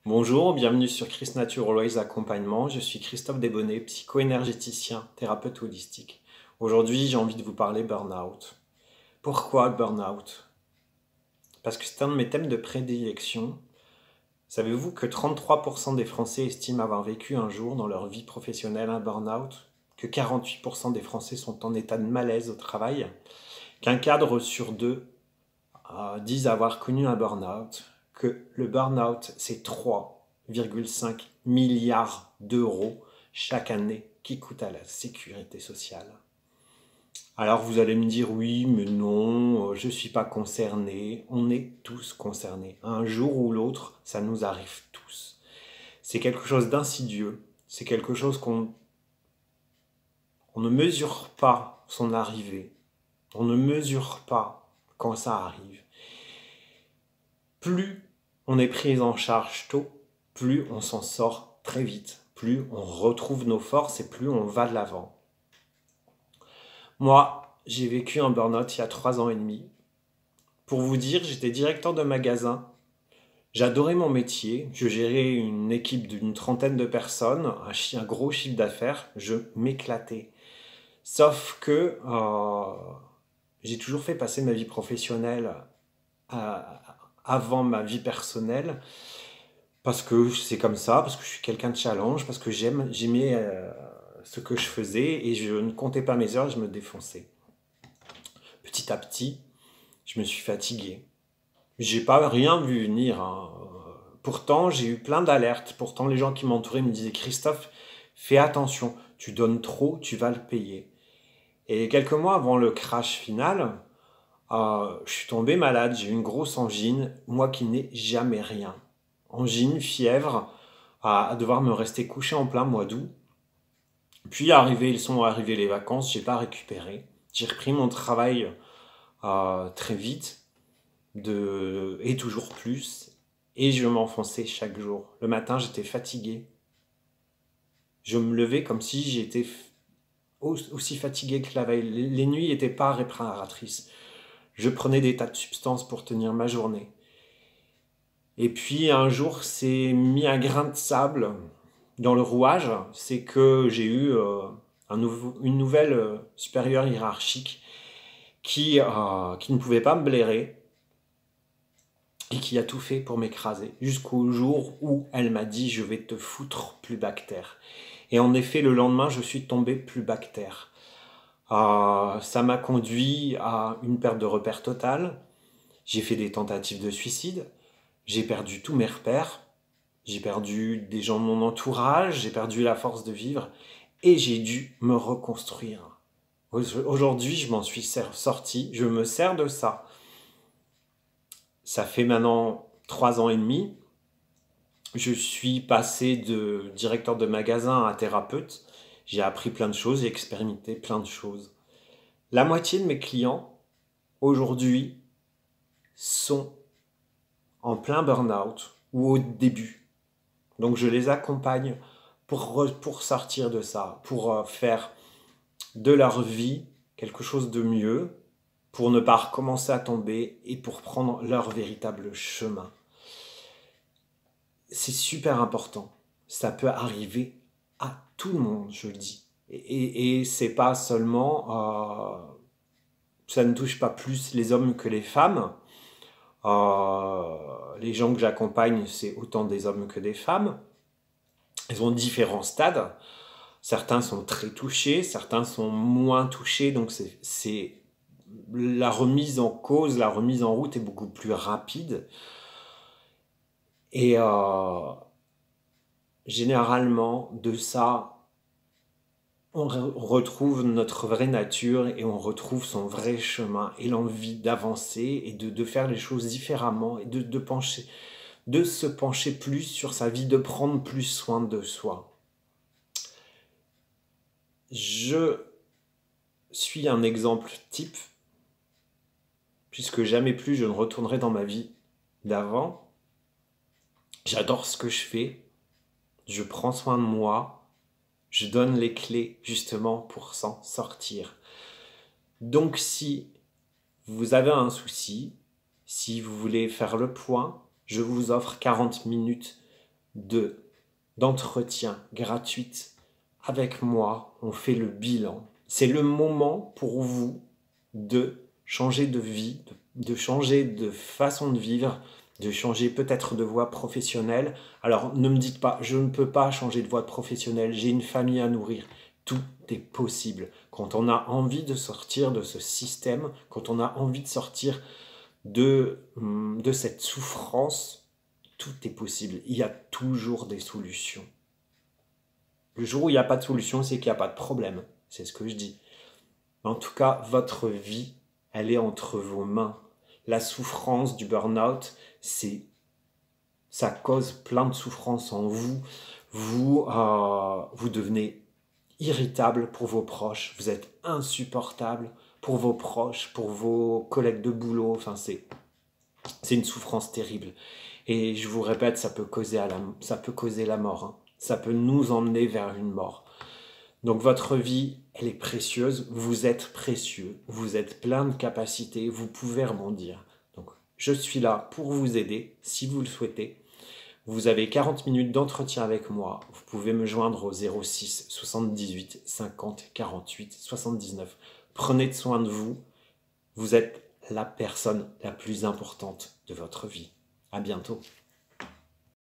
Bonjour, bienvenue sur Chris Natural Ways Accompagnement. Je suis Christophe Desbonnets, psycho-énergéticien, thérapeute holistique. Aujourd'hui, j'ai envie de vous parler burn-out. Pourquoi burn-out? Parce que c'est un de mes thèmes de prédilection. Savez-vous que 33% des Français estiment avoir vécu un jour dans leur vie professionnelle un burn-out? Que 48% des Français sont en état de malaise au travail? Qu'un cadre sur deux disent avoir connu un burn-out? Que le burn-out, c'est 3,5 milliards d'euros chaque année qui coûtent à la sécurité sociale. Alors vous allez me dire oui, mais non, je ne suis pas concerné. On est tous concernés. Un jour ou l'autre, ça nous arrive tous. C'est quelque chose d'insidieux. C'est quelque chose on ne mesure pas son arrivée. On ne mesure pas quand ça arrive. Plus on est pris en charge tôt, plus on s'en sort très vite, plus on retrouve nos forces et plus on va de l'avant. Moi, j'ai vécu un burn-out il y a 3 ans et demi. Pour vous dire, j'étais directeur de magasin. J'adorais mon métier. Je gérais une équipe d'une trentaine de personnes, un gros chiffre d'affaires. Je m'éclatais. Sauf que j'ai toujours fait passer ma vie professionnelle avant ma vie personnelle. Parce que c'est comme ça, parce que je suis quelqu'un de challenge, parce que j'aimais ce que je faisais et je ne comptais pas mes heures, je me défonçais. Petit à petit, je me suis fatigué. J'ai pas rien vu venir, hein. Pourtant, j'ai eu plein d'alertes. Pourtant, les gens qui m'entouraient me disaient Christophe, fais attention, tu donnes trop, tu vas le payer. Et quelques mois avant le crash final, je suis tombé malade, j'ai eu une grosse angine, moi qui n'ai jamais rien. Angine, fièvre, à devoir me rester couché en plein mois d'août. Puis sont arrivées les vacances, j'ai pas récupéré. J'ai repris mon travail très vite, et toujours plus, et je m'enfonçais chaque jour. Le matin, j'étais fatigué. Je me levais comme si j'étais aussi fatigué que la veille. Les nuits n'étaient pas réparatrices. Je prenais des tas de substances pour tenir ma journée. Et puis un jour, c'est mis un grain de sable dans le rouage, c'est que j'ai eu une nouvelle supérieure hiérarchique qui ne pouvait pas me blairer et qui a tout fait pour m'écraser, jusqu'au jour où elle m'a dit « je vais te foutre plus bactère ». Et en effet, le lendemain, je suis tombé plus bactère. Ça m'a conduit à une perte de repères totale. J'ai fait des tentatives de suicide. J'ai perdu tous mes repères. J'ai perdu des gens de mon entourage. J'ai perdu la force de vivre. Et j'ai dû me reconstruire. Aujourd'hui, je m'en suis sorti. Je me sers de ça. Ça fait maintenant 3 ans et demi. Je suis passé de directeur de magasin à thérapeute. J'ai appris plein de choses, j'ai expérimenté plein de choses. La moitié de mes clients, aujourd'hui, sont en plein burn-out ou au début. Donc je les accompagne pour sortir de ça, pour faire de leur vie quelque chose de mieux, pour ne pas recommencer à tomber et pour prendre leur véritable chemin. C'est super important. Ça peut arriver à tout le monde, je le dis. Et c'est pas seulement... ça ne touche pas plus les hommes que les femmes. Les gens que j'accompagne, c'est autant des hommes que des femmes. Ils ont différents stades. Certains sont très touchés, certains sont moins touchés. Donc c'est la remise en cause, la remise en route est beaucoup plus rapide. Et généralement, de ça, on retrouve notre vraie nature et on retrouve son vrai chemin et l'envie d'avancer et de faire les choses différemment et de se pencher plus sur sa vie, de prendre plus soin de soi. Je suis un exemple type, puisque jamais plus je ne retournerai dans ma vie d'avant. J'adore ce que je fais, je prends soin de moi, je donne les clés justement pour s'en sortir. Donc si vous avez un souci, si vous voulez faire le point, je vous offre 40 minutes d'entretien gratuite avec moi. On fait le bilan. C'est le moment pour vous de changer de vie, de changer de façon de vivre, de changer peut-être de voie professionnelle. Alors ne me dites pas, je ne peux pas changer de voie professionnelle, j'ai une famille à nourrir. Tout est possible. Quand on a envie de sortir de ce système, quand on a envie de sortir de cette souffrance, tout est possible. Il y a toujours des solutions. Le jour où il n'y a pas de solution, c'est qu'il n'y a pas de problème. C'est ce que je dis. En tout cas, votre vie, elle est entre vos mains. La souffrance du burn-out, ça cause plein de souffrance en vous. Vous devenez irritable pour vos proches. Vous êtes insupportable pour vos proches, pour vos collègues de boulot. Enfin, c'est une souffrance terrible. Et je vous répète, ça peut causer la mort. Hein. Ça peut nous emmener vers une mort. Donc votre vie, elle est précieuse, vous êtes précieux, vous êtes plein de capacités, vous pouvez rebondir. Donc je suis là pour vous aider si vous le souhaitez. Vous avez 40 minutes d'entretien avec moi. Vous pouvez me joindre au 06 78 50 48 79. Prenez soin de vous. Vous êtes la personne la plus importante de votre vie. À bientôt.